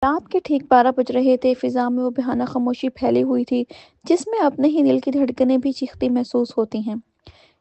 رات کے ٹھیک 12 بج رہے تھے، فضا میں وہ بہانہ خاموشی پھیلی ہوئی تھی جس میں اپنے ہی دل کی دھڑکنیں بھی چیختی محسوس ہوتی ہیں۔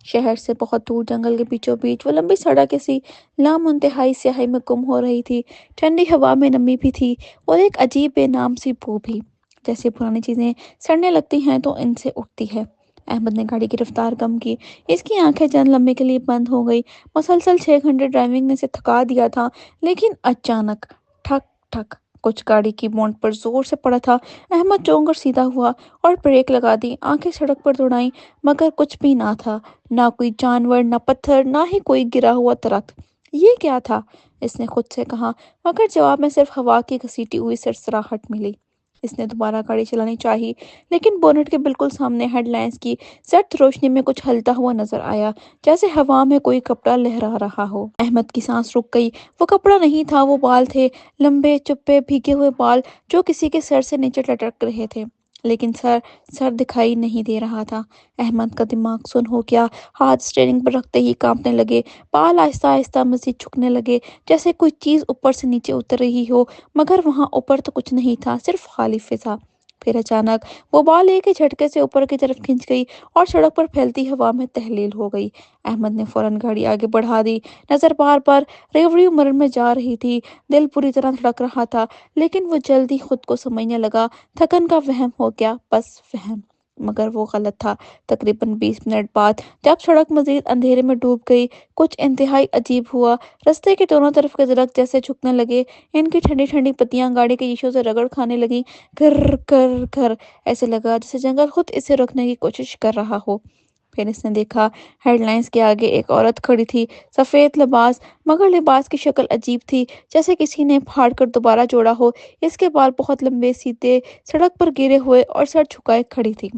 شہر سے بہت دور جنگل کے بیچوں بیچ وہ لمبی سڑک کسی لامنتہائی سیاہی میں گم ہو رہی تھی۔ ٹھنڈی ہوا میں نمی بھی تھی اور ایک عجیب بے نام سی بو بھی، جیسے پرانی چیزیں سڑنے لگتی ہیں تو ان سے اٹھتی ہے۔ احمد نے گاڑی کی رفتار کم کی، اس کی آنکھیں چند لمحے کے لیے بند ہو گئی۔ مسلسل 6 گھنٹے ڈرائیونگ نے اسے تھکا دیا تھا، لیکن اچانک ٹھک ٹھک کچھ گاڑی کی بونٹ پر زور سے پڑا تھا۔ احمد چونک کر سیدھا ہوا اور بریک لگا دی، آنکھیں سڑک پر دوڑائیں، مگر کچھ بھی نہ تھا، نہ کوئی جانور، نہ پتھر، نہ ہی کوئی گرا ہوا درخت۔ یہ کیا تھا؟ اس نے خود سے کہا، مگر جواب میں صرف ہوا کی گھسیٹی ہوئی سرسراہٹ ملی۔ اس نے دوبارہ گاڑی چلانی چاہی، لیکن بونٹ کے بالکل سامنے ہیڈ لائٹس کی زرد روشنی میں کچھ ہلتا ہوا نظر آیا، جیسے ہوا میں کوئی کپڑا لہرا رہا ہو۔ احمد کی سانس رک گئی۔ وہ کپڑا نہیں تھا، وہ بال تھے، لمبے، چپے، بھیگے ہوئے بال جو کسی کے سر سے نیچے لٹک رہے تھے، لیکن سر دکھائی نہیں دے رہا تھا۔ احمد کا دماغ سن ہو گیا، ہاتھ اسٹیئرنگ پر رکھتے ہی کانپنے لگے، بال آہستہ آہستہ مزید جھکنے لگے، جیسے کوئی چیز اوپر سے نیچے اتر رہی ہو، مگر وہاں اوپر تو کچھ نہیں تھا، صرف خالی فضا۔ پھر اچانک وہ بال ایک ہی جھٹکے سے اوپر کی طرف کھنچ گئی اور سڑک پر پھیلتی ہوا میں تحلیل ہو گئی۔ احمد نے فوراً گاڑی آگے بڑھا دی، نظر بار بار ریویو مرر میں جا رہی تھی، دل پوری طرح دھڑک رہا تھا، لیکن وہ جلد ہی خود کو سمجھنے لگا، تھکن کا وہم ہو گیا، بس وہم۔ مگر وہ غلط تھا۔ تقریباً 20 منٹ بعد جب سڑک مزید اندھیرے میں ڈوب گئی، کچھ انتہائی عجیب ہوا۔ رستے کے دونوں طرف کے درخت جیسے جھکنے لگے، ان کی ٹھنڈی ٹھنڈی پتیاں گاڑی کے شیشوں سے رگڑ کھانے لگیں، گر گر گر، ایسے لگا جیسے جنگل خود اسے روکنے کی کوشش کر رہا ہو۔ پھر اس نے دیکھا، ہیڈ لائنز کے آگے ایک عورت کھڑی تھی، سفید لباس، مگر لباس کی شکل عجیب تھی، جیسے کسی نے پھاڑ کر دوبارہ جوڑا ہو۔ اس کے بال بہت لمبے، سیدھے، سڑک پر گرے ہوئے اور سر جھکائے کھڑی تھی۔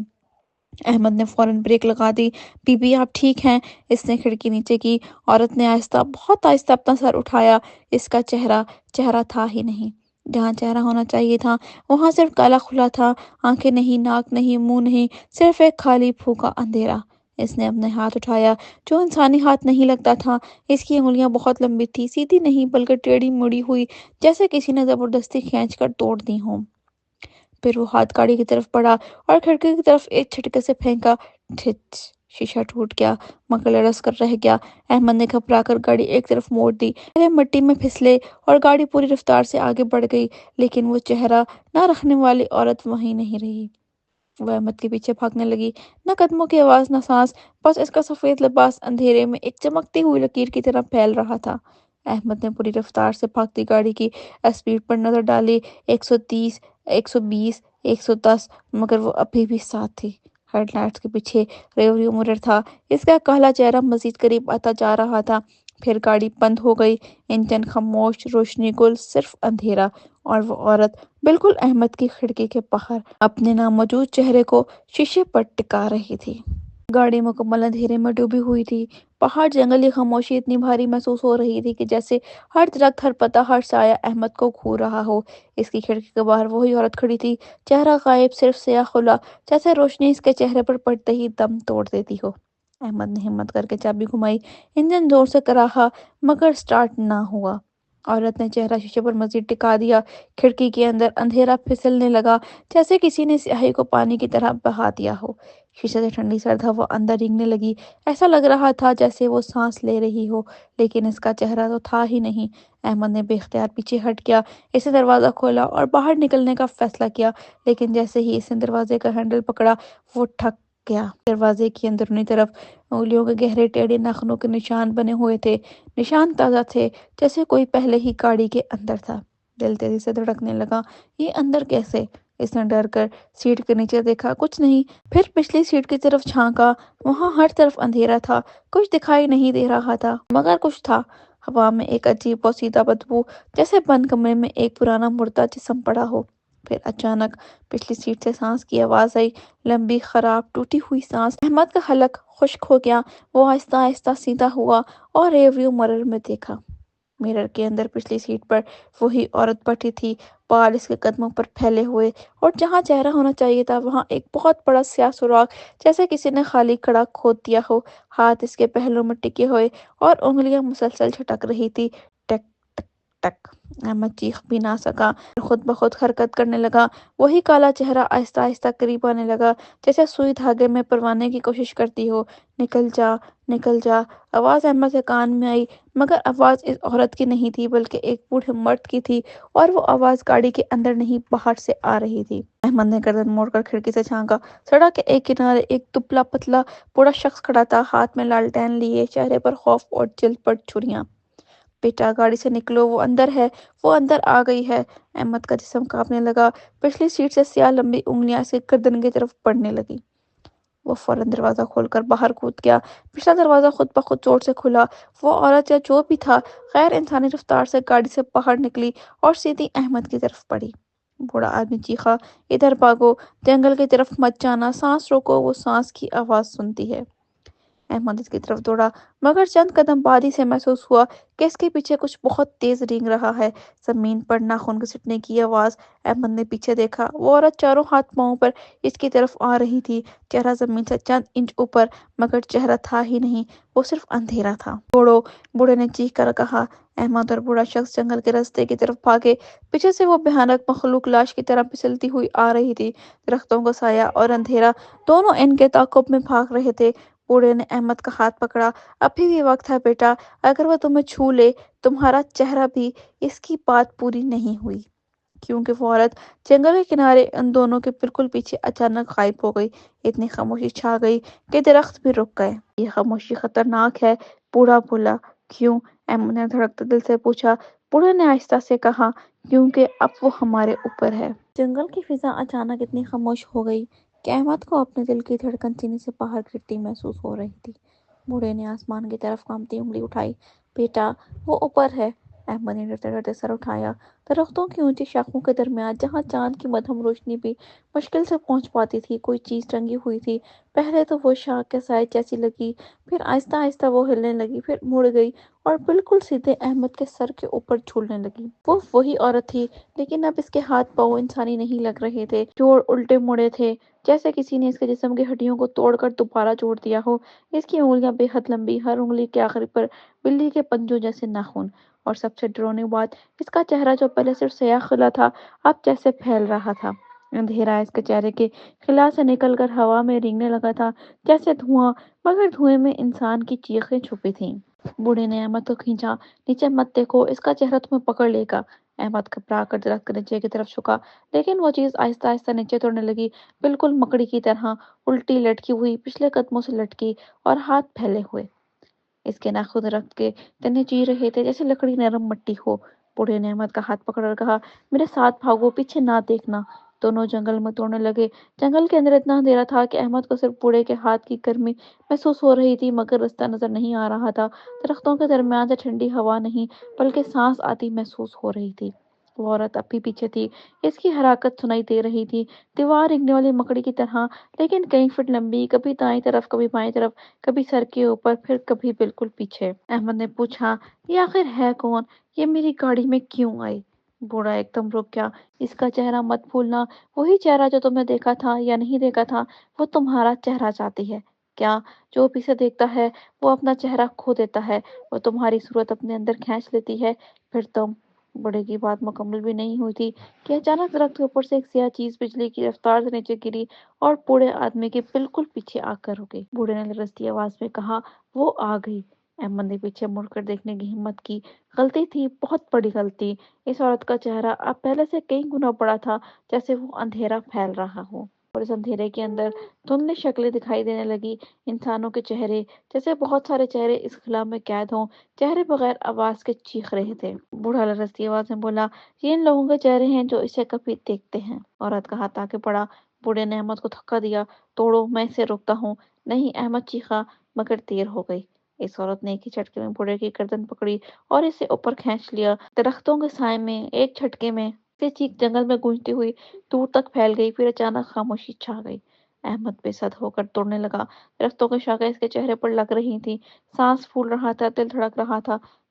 احمد نے فوراً بریک لگا دی۔ بی بی آپ ٹھیک ہیں؟ اس نے کھڑکی نیچے کی۔ عورت نے آہستہ، بہت آہستہ اپنا سر اٹھایا۔ اس کا چہرہ تھا ہی نہیں۔ جہاں چہرہ ہونا چاہیے تھا وہاں صرف کالا کھلا تھا، آنکھیں نہیں، ناک نہیں، منہ نہیں، صرف ایک خالی پھوکا اندھیرا۔ اس نے اپنے ہاتھ اٹھایا، جو انسانی ہاتھ نہیں لگتا تھا۔ اس کی انگلیاں بہت لمبی تھی، سیدھی نہیں بلکہ ٹیڑھی مڑی ہوئی، جیسے کسی نے زبردستی کھینچ کر توڑ دی ہوں۔ پھر وہ ہاتھ گاڑی کی طرف بڑھا اور کھڑکی کی طرف ایک جھٹکے سے پھینکا، ٹھچ! شیشہ ٹوٹ گیا، مگر لرز کر رہ گیا۔ احمد نے گھبرا کر گاڑی ایک طرف موڑ دی، پہلے مٹی میں پھسلے اور گاڑی پوری رفتار سے آگے بڑھ گئی، لیکن وہ چہرہ نہ رکھنے والی عورت وہیں نہیں رہی۔ وہ احمد کے پیچھے بھاگنے لگی، نہ قدموں کی آواز، نہ سانس، بس اس کا سفید لباس اندھیرے میں ایک چمکتی ہوئی لکیر کی طرح پھیل رہا تھا۔ احمد نے پوری رفتار سے بھاگتی گاڑی کی اسپیڈ پر نظر ڈالی، 130، 120، 110، مگر وہ ابھی بھی ساتھ تھی۔ ہیڈ لائٹس کے پیچھے ریویو مرر تھا، اس کا کالا چہرہ مزید قریب آتا جا رہا تھا۔ پھر گاڑی بند ہو گئی، انجن خاموش، روشنی گل، صرف اندھیرا، اور وہ عورت بالکل احمد کی کھڑکی کے باہر اپنے ناموجود چہرے کو شیشے پر ٹکا رہی تھی۔ گاڑی مکمل اندھیرے میں ڈوبی ہوئی تھی۔ پہاڑ، جنگل، یہ خاموشی اتنی بھاری محسوس ہو رہی تھی کہ جیسے ہر درخت، ہر پتا، ہر سایہ احمد کو گھور رہا ہو۔ اس کی کھڑکی کے باہر وہی عورت کھڑی تھی، چہرہ غائب، صرف سیاہ خلا، جیسے روشنی اس کے چہرے پر پڑتے ہی دم توڑ دیتی ہو۔ احمد نے ہمت کر کے چابی گھمائی، انجن زور سے کراہا، مگر سٹارٹ نہ ہوا۔ عورت نے چہرہ شیشے پر مزید ٹکا دیا۔ کھڑکی کے اندر اندھیرا پھسلنے لگا، جیسے کسی نے سیاہی کو پانی کی طرح بہا دیا ہو۔ شیشے سے ٹھنڈی سرد ہوا اندر رینگنے لگی، ایسا لگ رہا تھا جیسے وہ سانس لے رہی ہو، لیکن اس کا چہرہ تو تھا ہی نہیں۔ احمد نے بے اختیار پیچھے ہٹ کیا، اس نے دروازہ کھولا اور باہر نکلنے کا فیصلہ کیا، لیکن جیسے ہی اس نے دروازے کا ہینڈل پکڑا، وہ ٹھک گیا۔ دروازے کی اندرونی طرف انگلیوں کے گہرے ٹیڑھے ناخنوں کے نشان بنے ہوئے تھے، نشان تازہ تھے، جیسے کوئی پہلے ہی گاڑی کے اندر تھا۔ دل تیزی سے دھڑکنے لگا، یہ اندر کیسے؟ اس نے ڈر کر سیٹ کے نیچے دیکھا، کچھ نہیں۔ پھر پچھلی سیٹ کی طرف جھانکا، وہاں ہر طرف اندھیرا تھا، کچھ دکھائی نہیں دے رہا تھا، مگر کچھ تھا۔ ہوا میں ایک عجیب پوسیدہ بدبو، جیسے بند کمرے میں ایک پرانا مردہ جسم پڑا ہو۔ پھر اچانک پچھلی سیٹ سے سانس کی آواز آئی، لمبی، خراب، ٹوٹی ہوئی سانس۔ احمد کا حلق خشک ہو گیا، وہ آہستہ آہستہ سیدھا ہوا اور ریویو مرر میں دیکھا۔ مرر کے اندر پچھلی سیٹ پر وہی عورت بیٹھی تھی، بال اس کے قدموں پر پھیلے ہوئے، اور جہاں چہرہ ہونا چاہیے تھا وہاں ایک بہت بڑا سیاہ سوراخ، جیسے کسی نے خالی کڑا کھود دیا ہو۔ ہاتھ اس کے پہلوں میں ٹکے ہوئے اور انگلیاں مسلسل جھٹک رہی تھی، ٹک ٹک ٹک۔ احمد چیخ بھی نہ سکا، خود بخود حرکت کرنے لگا۔ وہی کالا چہرہ آہستہ آہستہ قریب آنے لگا، جیسے سوئی دھاگے میں پروانے کی کوشش کرتی ہو۔ نکل جا، نکل جا، آواز احمد کے کان میں آئی، مگر آواز اس عورت کی نہیں تھی بلکہ ایک بوڑھے مرد کی تھی، اور وہ آواز گاڑی کے اندر نہیں باہر سے آ رہی تھی۔ احمد نے گردن موڑ کر کھڑکی سے جھانکا۔ سڑک کے ایک کنارے ایک دبلا پتلا بوڑھا شخص کھڑا تھا، ہاتھ میں لالٹین لیے، چہرے پر خوف اور جلد پر چھریاں۔ بیٹا گاڑی سے نکلو، وہ اندر ہے، وہ اندر آ گئی ہے۔ احمد کا جسم کانپنے لگا، پچھلی سیٹ سے سیاہ لمبی انگلیاں اس کے گردن کی طرف بڑھنے لگی۔ وہ فوراً دروازہ کھول کر باہر کود گیا۔ پچھلا دروازہ خود بخود زور سے کھلا۔ وہ عورت یا جو بھی تھا غیر انسانی رفتار سے گاڑی سے باہر نکلی اور سیدھی احمد کی طرف بڑھی۔ بوڑھا آدمی چیخا، ادھر بھاگو، جنگل کی طرف مت جانا، سانس روکو، وہ سانس کی آواز سنتی ہے۔ احمد اس کی طرف دوڑا، مگر چند قدم بعد ہی سے محسوس ہوا کہ اس کے پیچھے کچھ بہت تیز رینگ رہا ہے، زمین پر ناخن گھسٹنے کی آواز۔ احمد نے پیچھے دیکھا، وہ عورت چاروں ہاتھ پاؤں پر اس کی طرف آ رہی تھی، چہرہ زمین سے چند انچ اوپر، مگر چہرہ تھا ہی نہیں، وہ صرف اندھیرا تھا۔ چھوڑو، بوڑھے نے چیخ کر کہا۔ احمد اور بوڑھا شخص جنگل کے راستے کی طرف بھاگے۔ پیچھے سے وہ بھیانک مخلوق لاش کی طرح پھسلتی ہوئی آ رہی تھی۔ درختوں کا سایہ اور اندھیرا دونوں ان کے تعاقب میں بھاگ رہے تھے۔ بوڑھے نے احمد کا ہاتھ پکڑا۔ ابھی بھی وقت ہے بیٹا، اگر وہ تمہیں چھو لے، تمہارا چہرہ بھی۔ اس کی بات پوری نہیں ہوئی، کیونکہ وہ عورت جنگل کے کنارے ان دونوں کے بالکل پیچھے اچانک غائب ہو گئی۔ اتنی خاموشی چھا گئی کہ درخت بھی رک گئے۔ یہ خاموشی خطرناک ہے، بوڑھا بولا۔ کیوں؟ احمد نے دھڑکتے دل سے پوچھا۔ بوڑھے نے آہستہ سے کہا، کیونکہ اب وہ ہمارے اوپر ہے۔ جنگل کی فضا اچانک اتنی خاموش ہو گئی کہ احمد کو اپنے دل کی دھڑکن سینے سے باہر گرتی محسوس ہو رہی تھی۔ بوڑھے نے آسمان کی طرف کانپتی انگلی اٹھائی۔ بیٹا، وہ اوپر ہے۔ احمد نے ڈرتے ڈرتے سر اٹھایا۔ درختوں کی اونچی شاخوں کے درمیان، جہاں چاند کی مدھم روشنی بھی مشکل سے پہنچ پاتی تھی، کوئی چیز ٹنگی ہوئی تھی۔ پہلے تو وہ شاخ کے سائے جیسی لگی، پھر آہستہ آہستہ وہ ہلنے لگی، پھر مڑ گئی اور بالکل سیدھے احمد کے سر کے اوپر جھولنے لگی۔ وہ وہی عورت تھی، لیکن اب اس کے ہاتھ پاؤں انسانی نہیں لگ رہے تھے، جوڑ الٹے مڑے تھے، جیسے کسی نے اس کے جسم کی ہڈیوں کو توڑ کر دوبارہ جوڑ دیا ہو۔ اس کی انگلیاں بے حد لمبی، ہر انگلی کے آخر پر بلی کے پنجوں جیسے ناخن، اور سب سے ڈراؤنی بات، اس کا چہرہ جو پہلے صرف سیاہ خلا تھا، اب جیسے پھیل رہا تھا۔ اندھیرا اس کے چہرے کے خلا سے نکل کر ہوا میں رینگنے لگا تھا، جیسے دھواں، مگر دھوئیں میں انسان کی چیخیں چھپی تھیں۔ بوڑھے نے احمد کو کھینچا۔ نیچے مت دیکھو، اس کا چہرہ تمہیں پکڑ لے گا۔ احمد گھبرا کر درخت کے نیچے کی طرف جھکا، لیکن وہ چیز آہستہ آہستہ نیچے اترنے لگی، بالکل مکڑی کی طرح، الٹی لٹکی ہوئی، پچھلے قدموں سے لٹکی، اور ہاتھ پھیلے ہوئے۔ اس کے ناخن درخت کے تنے چیر رہے تھے، جیسے لکڑی نرم مٹی ہو۔ بوڑھے نے احمد کا ہاتھ پکڑ کر کہا، میرے ساتھ بھاگو، پیچھے نہ دیکھنا۔ دونوں جنگل میں توڑنے لگے۔ جنگل کے اندر اتنا اندھیرا تھا کہ احمد کو صرف بوڑھے کے ہاتھ کی گرمی محسوس ہو رہی تھی، مگر رستہ نظر نہیں آ رہا تھا۔ درختوں کے درمیان سے ٹھنڈی ہوا نہیں، بلکہ سانس آتی محسوس ہو رہی تھی۔ وہ عورت اب بھی پیچھے تھی، اس کی حرکت سنائی دے رہی تھی، دیوار رینگنے والی مکڑی کی طرح، لیکن کئی فٹ لمبی، کبھی دائیں طرف، کبھی بائیں طرف، کبھی سر کے اوپر، پھر کبھی بالکل پیچھے۔ احمد نے پوچھا، یہ آخر ہے کون؟ یہ میری گاڑی میں کیوں آئی؟ بوڑھا ایک دم رک گیا۔ اس کا چہرہ مت بھولنا، وہی چہرہ جو تم نے دیکھا تھا یا نہیں دیکھا تھا، وہ تمہارا چہرہ چاہتی ہے کیا؟ جو بھی اسے دیکھتا ہے وہ اپنا چہرہ کھو دیتا ہے، وہ تمہاری صورت اپنے اندر کھینچ لیتی ہے، پھر تم۔ بوڑھے کی بات مکمل بھی نہیں ہوئی تھی کہ اچانک درخت کے اوپر سے ایک سیاہ چیز بجلی کی رفتار سے نیچے گری اور بوڑھے آدمی کے بالکل پیچھے آ کر رکی۔ بوڑھے نے لرزتی آواز میں کہا، وہ آ گئی۔ احمد نے پیچھے مڑ کر دیکھنے کی ہمت کی۔ غلطی تھی، بہت بڑی غلطی۔ اس عورت کا چہرہ اب پہلے سے کئی گنا بڑا تھا، جیسے وہ اندھیرا پھیل رہا ہو، اور اس اندھیرے کے اندر دھندلی شکلیں دکھائی دینے لگی، انسانوں کے چہرے، جیسے بہت سارے چہرے اس خلا میں قید ہوں، چہرے بغیر آواز کے چیخ رہے تھے۔ بوڑھا لرزتی آواز میں بولا، یہ ان لوگوں کے چہرے ہیں جو اسے کبھی دیکھتے ہیں۔ عورت کا ہاتھ آگے بڑھا۔ بوڑھے نے احمد کو دھکا دیا، توڑو، میں اسے روکتا ہوں۔ نہیں، احمد چیخا، مگر دیر ہو گئی۔ اس عورت نے ایک ہی جھٹکے میں بوڑھے کی گردن پکڑی اور اسے اوپر کھینچ لیا۔ درختوں کے سائے میں ایک جھٹکے میں سے چیخ جنگل میں گونجتی ہوئی دور تک پھیل گئی، پھر اچانک خاموشی چھا گئی۔ احمد بے سد ہو کر توڑنے لگا۔ درختوں کی شاخیں اس کے چہرے پر لگ رہی تھیں، سانس پھول رہا تھا، دل دھڑک رہا تھا،